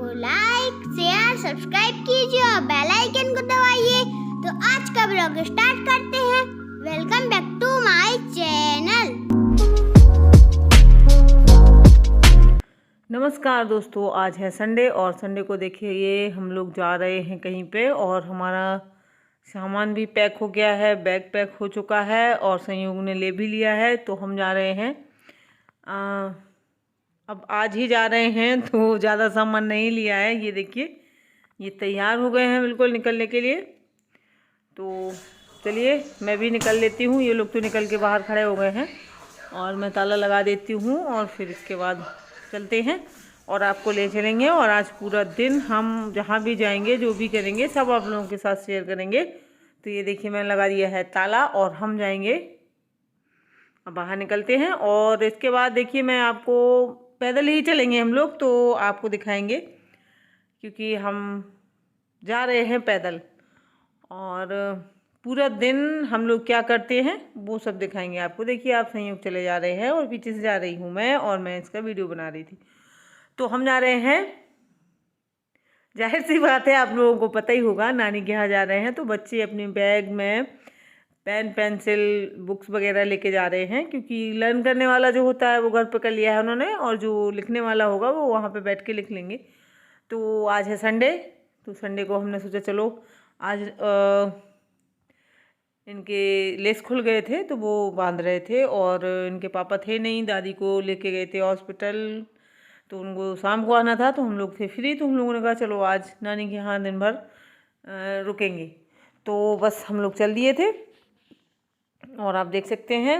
Like share subscribe कीजिए और bell icon को दबाइए। तो आज का ब्लॉग स्टार्ट करते हैं। Welcome back to my channel. नमस्कार दोस्तों, आज है संडे और संडे को देखिए ये हम लोग जा रहे हैं कहीं पे और हमारा सामान भी पैक हो गया है, बैग पैक हो चुका है और संयोग ने ले भी लिया है। तो हम जा रहे हैं अब आज ही जा रहे हैं, तो ज़्यादा सामान नहीं लिया है। ये देखिए ये तैयार हो गए हैं बिल्कुल निकलने के लिए। तो चलिए मैं भी निकल लेती हूँ। ये लोग तो निकल के बाहर खड़े हो गए हैं और मैं ताला लगा देती हूँ और फिर इसके बाद चलते हैं और आपको ले चलेंगे। और आज पूरा दिन हम जहाँ भी जाएंगे, जो भी करेंगे, सब आप लोगों के साथ शेयर करेंगे। तो ये देखिए मैंने लगा दिया है ताला और हम जाएंगे, अब बाहर निकलते हैं। और इसके बाद देखिए मैं आपको पैदल ही चलेंगे हम लोग, तो आपको दिखाएंगे क्योंकि हम जा रहे हैं पैदल। और पूरा दिन हम लोग क्या करते हैं वो सब दिखाएंगे आपको। देखिए आप संयोग चले जा रहे हैं और पीछे से जा रही हूँ मैं, और मैं इसका वीडियो बना रही थी। तो हम जा रहे हैं, जाहिर सी बात है आप लोगों को पता ही होगा, नानी के यहाँ जा रहे हैं। तो बच्चे अपने बैग में पेन पेंसिल बुक्स वगैरह लेके जा रहे हैं, क्योंकि लर्न करने वाला जो होता है वो घर पे कर लिया है उन्होंने, और जो लिखने वाला होगा वो वहाँ पे बैठ के लिख लेंगे। तो आज है संडे, तो संडे को हमने सोचा चलो आज इनके लेस खुल गए थे तो वो बांध रहे थे, और इनके पापा थे नहीं, दादी को लेके गए थे हॉस्पिटल, तो उनको शाम को आना था। तो हम लोग थे फ्री, तो हम लोगों ने कहा चलो आज नानी के यहाँ दिन भर रुकेंगे। तो बस हम लोग चल दिए थे। और आप देख सकते हैं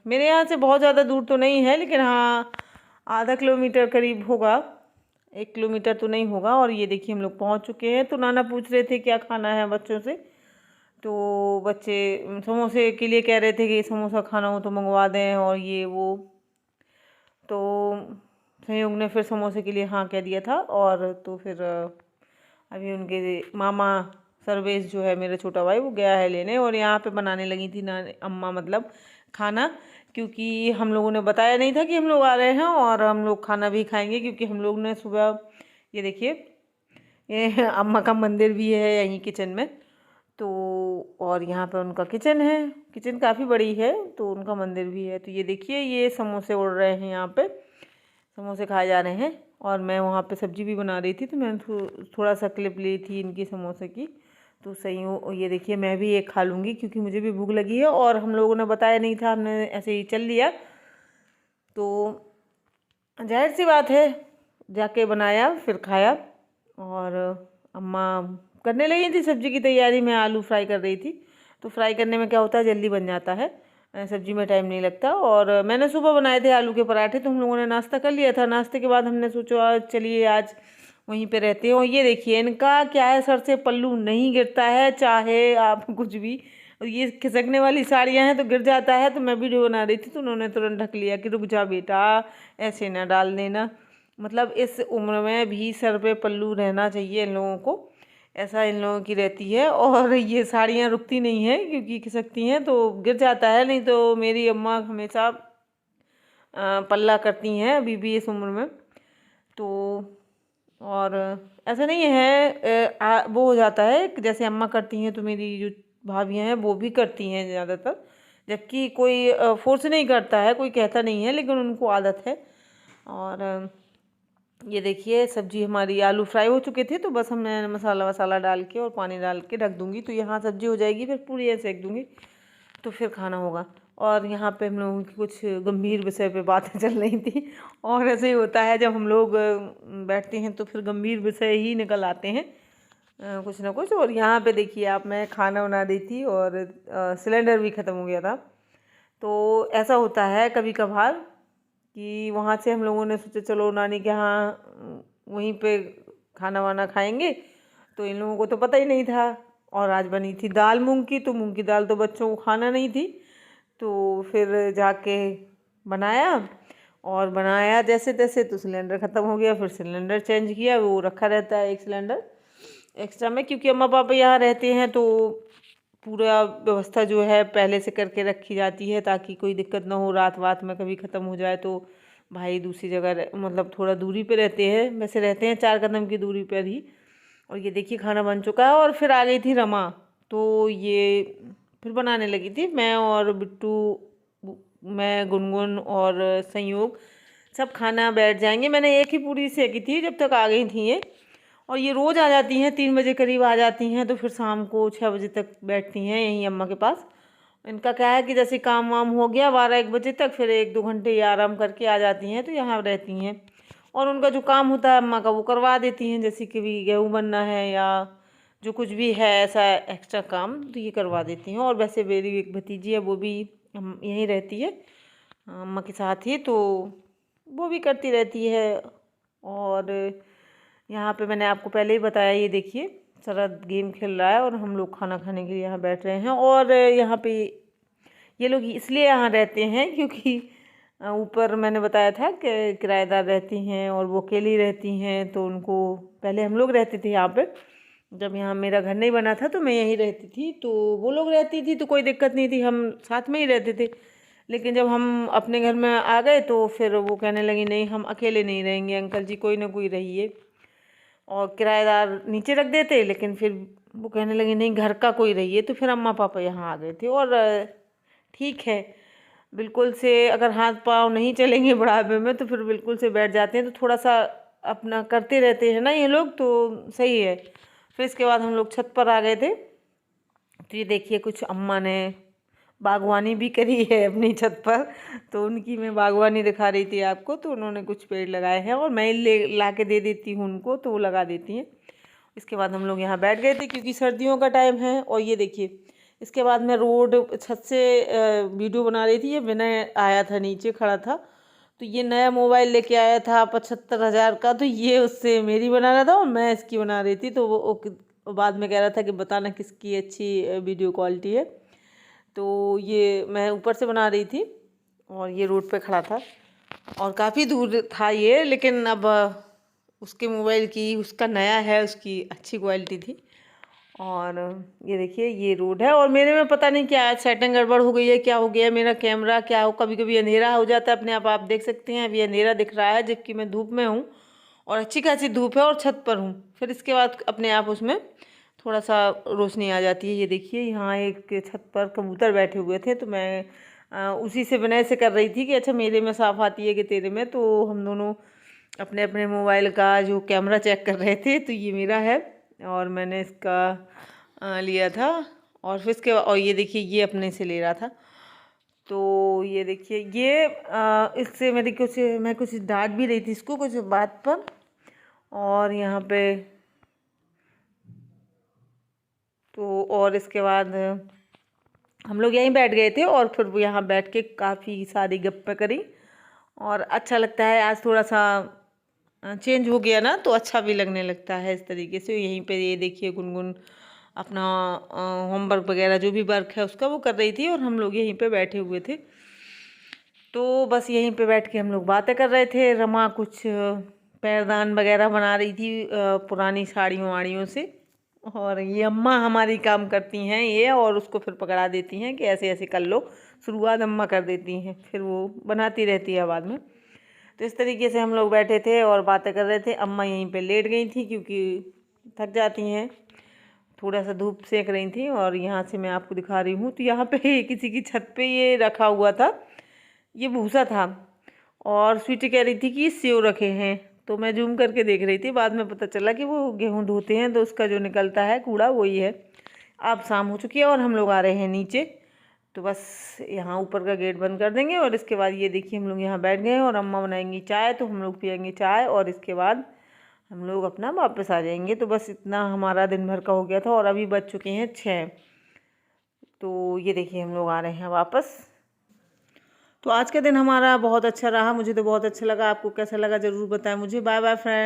मेरे यहाँ से बहुत ज़्यादा दूर तो नहीं है, लेकिन हाँ आधा किलोमीटर करीब होगा, 1 किलोमीटर तो नहीं होगा। और ये देखिए हम लोग पहुँच चुके हैं। तो नाना पूछ रहे थे क्या खाना है बच्चों से, तो बच्चे समोसे के लिए कह रहे थे कि समोसा खाना हो तो मंगवा दें और ये वो। तो संयोग ने फिर समोसे के लिए हाँ कह दिया था। और तो फिर अभी उनके मामा सर्वेश जो है मेरा छोटा भाई, वो गया है लेने, और यहाँ पे बनाने लगी थी ना अम्मा, मतलब खाना, क्योंकि हम लोगों ने बताया नहीं था कि हम लोग आ रहे हैं और हम लोग खाना भी खाएंगे। क्योंकि हम लोग ने सुबह, ये देखिए ये अम्मा का मंदिर भी है यहीं किचन में, तो और यहाँ पे उनका किचन है, किचन काफ़ी बड़ी है, तो उनका मंदिर भी है। तो ये देखिए ये समोसे उड़ रहे हैं, यहाँ पे समोसे खाए जा रहे हैं। और मैं वहाँ पे सब्जी भी बना रही थी, तो मैंने थोड़ा सा क्लिप ली थी इनकी समोसे की। तो सही हो, ये देखिए मैं भी एक खा लूँगी क्योंकि मुझे भी भूख लगी है, और हम लोगों ने बताया नहीं था, हमने ऐसे ही चल लिया। तो जाहिर सी बात है जाके बनाया फिर खाया। और अम्मा करने लगी थी सब्ज़ी की तैयारी, मैं आलू फ्राई कर रही थी। तो फ्राई करने में क्या होता है जल्दी बन जाता है, सब्ज़ी में टाइम नहीं लगता। और मैंने सुबह बनाए थे आलू के पराठे, तो हम लोगों ने नाश्ता कर लिया था। नाश्ते के बाद हमने सोचा चलिए आज वहीं पे रहते हैं। और ये देखिए इनका क्या है, सर से पल्लू नहीं गिरता है चाहे आप कुछ भी। और ये खिसकने वाली साड़ियाँ हैं तो गिर जाता है। तो मैं वीडियो बना रही थी तो उन्होंने तुरंत ढक लिया कि रुक जा बेटा, ऐसे ना डाल देना। मतलब इस उम्र में भी सर पे पल्लू रहना चाहिए इन लोगों को, ऐसा इन लोगों की रहती है। और ये साड़ियाँ रुकती नहीं हैं क्योंकि खिसकती हैं तो गिर जाता है। नहीं तो मेरी अम्मा हमेशा पल्ला करती हैं अभी भी इस उम्र में। तो और ऐसा नहीं है वो हो जाता है जैसे अम्मा करती हैं, तो मेरी जो भाभियाँ हैं वो भी करती हैं ज़्यादातर, जबकि कोई फोर्स नहीं करता है, कोई कहता नहीं है, लेकिन उनको आदत है। और ये देखिए सब्जी हमारी आलू फ्राई हो चुके थे, तो बस हमने मसाला वसाला डाल के और पानी डाल के ढक दूँगी। तो यहाँ सब्जी हो जाएगी, फिर पूरी ऐसे सेक दूँगी, तो फिर खाना होगा। और यहाँ पे हम लोगों की कुछ गंभीर विषय पे बातें चल रही थी, और ऐसे ही होता है जब हम लोग बैठते हैं तो फिर गंभीर विषय ही निकल आते हैं कुछ ना कुछ। और यहाँ पे देखिए आप, मैं खाना बना रही थी और सिलेंडर भी ख़त्म हो गया था। तो ऐसा होता है कभी कभार कि वहाँ से हम लोगों ने सोचा चलो नानी के यहाँ वहीं पे खाना वाना खाएंगे। तो इन लोगों को तो पता ही नहीं था। और आज बनी थी दाल मूंग की, तो मूंग की दाल तो बच्चों को खाना नहीं थी, तो फिर जाके बनाया। और बनाया जैसे तैसे, तो सिलेंडर ख़त्म हो गया, फिर सिलेंडर चेंज किया। वो रखा रहता है एक सिलेंडर एक्स्ट्रा में, क्योंकि अम्मा पापा यहाँ रहते हैं तो पूरा व्यवस्था जो है पहले से करके रखी जाती है ताकि कोई दिक्कत ना हो, रात वात में कभी ख़त्म हो जाए तो भाई दूसरी जगह मतलब थोड़ा दूरी पे रहते हैं, वैसे रहते हैं 4 कदम की दूरी पर ही। और ये देखिए खाना बन चुका है और फिर आ गई थी रमा, तो ये फिर बनाने लगी थी। मैं और बिट्टू, मैं, गुनगुन और संयोग सब खाना बैठ जाएंगे। मैंने एक ही पूरी सेकी थी जब तक आ गई थी ये। और ये रोज़ आ जाती हैं, 3 बजे करीब आ जाती हैं, तो फिर शाम को 6 बजे तक बैठती हैं यहीं अम्मा के पास। इनका क्या है कि जैसे काम वाम हो गया 12-1 बजे तक, फिर 1-2 घंटे ये आराम करके आ जाती हैं, तो यहाँ रहती हैं। और उनका जो काम होता है अम्मा का वो करवा देती हैं, जैसे कि भी गेहूँ बनना है या जो कुछ भी है ऐसा एक्स्ट्रा काम, तो ये करवा देती हैं। और वैसे मेरी एक भतीजी है, वो भी यहीं रहती है अम्मा के साथ ही, तो वो भी करती रहती है। और यहाँ पे मैंने आपको पहले ही बताया, ये देखिए शरद गेम खेल रहा है और हम लोग खाना खाने के लिए यहाँ बैठ रहे हैं। और यहाँ पे ये लोग इसलिए यहाँ रहते हैं क्योंकि ऊपर मैंने बताया था कि किराएदार रहती हैं और वो अकेली रहती हैं, तो उनको पहले हम लोग रहते थे यहाँ पे। जब यहाँ मेरा घर नहीं बना था तो मैं यहीं रहती थी, तो वो लोग रहती थी तो कोई दिक्कत नहीं थी, हम साथ में ही रहते थे। लेकिन जब हम अपने घर में आ गए तो फिर वो कहने लगी नहीं हम अकेले नहीं रहेंगे अंकल जी, कोई ना कोई रहिए। और किराएदार नीचे रख देते, लेकिन फिर वो कहने लगी नहीं घर का कोई रहिए, तो फिर अम्मा पापा यहाँ आ गए थे। और ठीक है, बिल्कुल से अगर हाथ पाँव नहीं चलेंगे बुढ़ापे में तो फिर बिल्कुल से बैठ जाते हैं, तो थोड़ा सा अपना करते रहते हैं ना ये लोग, तो सही है। फिर इसके बाद हम लोग छत पर आ गए थे। तो ये देखिए कुछ अम्मा ने बागवानी भी करी है अपनी छत पर, तो उनकी मैं बागवानी दिखा रही थी आपको। तो उन्होंने कुछ पेड़ लगाए हैं और मैं ला के दे देती हूँ उनको, तो वो लगा देती हैं। इसके बाद हम लोग यहाँ बैठ गए थे क्योंकि सर्दियों का टाइम है। और ये देखिए इसके बाद मैं रोड छत से वीडियो बना रही थी, ये विनय आया था नीचे खड़ा था, तो ये नया मोबाइल लेके आया था 75,000 का, तो ये उससे मेरी बना रहा था और मैं इसकी बना रही थी। तो वो बाद में कह रहा था कि बताना किसकी अच्छी वीडियो क्वालिटी है। तो ये मैं ऊपर से बना रही थी और ये रोड पे खड़ा था और काफ़ी दूर था ये, लेकिन अब उसके मोबाइल की, उसका नया है, उसकी अच्छी क्वालिटी थी। और ये देखिए ये रोड है और मेरे में पता नहीं क्या सेटिंग गड़बड़ हो गई है, क्या हो गया मेरा कैमरा, क्या हो, कभी कभी अंधेरा हो जाता है अपने आप देख सकते हैं। अभी अंधेरा दिख रहा है जबकि मैं धूप में हूँ और अच्छी खासी धूप है और छत पर हूँ। फिर इसके बाद अपने आप उसमें थोड़ा सा रोशनी आ जाती है। ये देखिए यहाँ एक छत पर कबूतर बैठे हुए थे, तो मैं उसी से विनय से कर रही थी कि अच्छा मेरे में साफ़ आती है कि तेरे में, तो हम दोनों अपने अपने मोबाइल का जो कैमरा चेक कर रहे थे। तो ये मेरा है और मैंने इसका लिया था। और फिर इसके और ये देखिए ये अपने से ले रहा था। तो ये देखिए ये इससे मैं कुछ डांट भी रही थी इसको कुछ बात पर। और यहाँ पे तो और इसके बाद हम लोग यहीं बैठ गए थे और फिर वो यहाँ बैठ के काफ़ी सारी गप्पे करी और अच्छा लगता है। आज थोड़ा सा चेंज हो गया ना, तो अच्छा भी लगने लगता है इस तरीके से। यहीं पे ये देखिए गुनगुन अपना होमवर्क वगैरह जो भी वर्क है उसका वो कर रही थी और हम लोग यहीं पे बैठे हुए थे। तो बस यहीं पे बैठ के हम लोग बातें कर रहे थे। रमा कुछ पैरदान वगैरह बना रही थी पुरानी साड़ियों वाड़ियों से, और ये अम्मा हमारी काम करती हैं ये, और उसको फिर पकड़ा देती हैं कि ऐसे ऐसे कर लो। शुरुआत अम्मा कर देती हैं, फिर वो बनाती रहती है बाद में। तो इस तरीके से हम लोग बैठे थे और बातें कर रहे थे। अम्मा यहीं पे लेट गई थी क्योंकि थक जाती हैं, थोड़ा सा धूप सेक रही थी। और यहाँ से मैं आपको दिखा रही हूँ, तो यहाँ पे किसी की छत पे ये रखा हुआ था, ये भूसा था और स्वीटी कह रही थी कि ये सेव रखे हैं। तो मैं जूम करके देख रही थी, बाद में पता चला कि वो गेहूँ धोते हैं तो उसका जो निकलता है कूड़ा वही है। अब शाम हो चुकी है और हम लोग आ रहे हैं नीचे, तो बस यहाँ ऊपर का गेट बंद कर देंगे और इसके बाद ये देखिए हम लोग यहाँ बैठ गए और अम्मा बनाएंगी चाय, तो हम लोग पियेंगे चाय और इसके बाद हम लोग अपना वापस आ जाएंगे। तो बस इतना हमारा दिन भर का हो गया था और अभी बज चुके हैं 6। तो ये देखिए हम लोग आ रहे हैं वापस। तो आज का दिन हमारा बहुत अच्छा रहा, मुझे तो बहुत अच्छा लगा। आपको कैसा लगा ज़रूर बताएं मुझे। Bye bye friend.